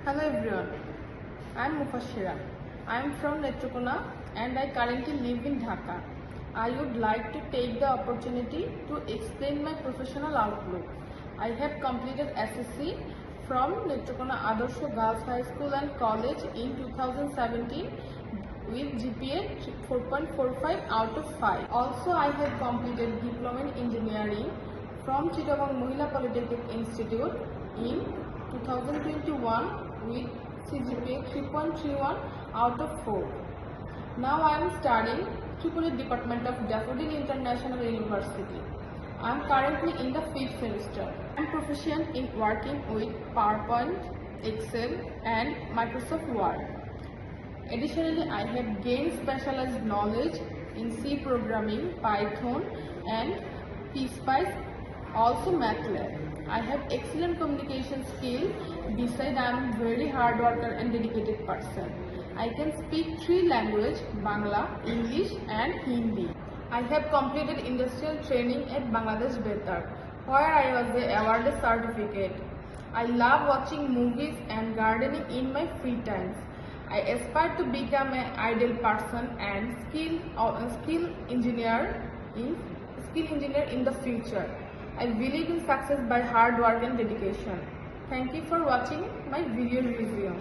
Hello everyone, I am Mufashira. I am from Netrokona and I currently live in Dhaka. I would like to take the opportunity to explain my professional outlook. I have completed SSC from Netrokona Adarsho Girls High School and College in 2017 with GPA 4.45 out of 5. Also, I have completed Diploma in Engineering from Chittagong Mohila Polytechnic Institute in 2021 with CGPA 3.31 out of 4. Now I am studying Tripoli Department of Daffodil International University. I am currently in the 5th semester. I am proficient in working with PowerPoint, Excel and Microsoft Word. Additionally, I have gained specialized knowledge in C programming, Python and PSpice, also MATLAB. I have excellent communication skills. Besides, I am a very hard worker and dedicated person. I can speak 3 languages, Bangla, English and Hindi. I have completed industrial training at Bangladesh Betar, where I was awarded certificate. I love watching movies and gardening in my free times. I aspire to become an ideal person and skill engineer in the future. I believe in success by hard work and dedication. Thank you for watching my video review.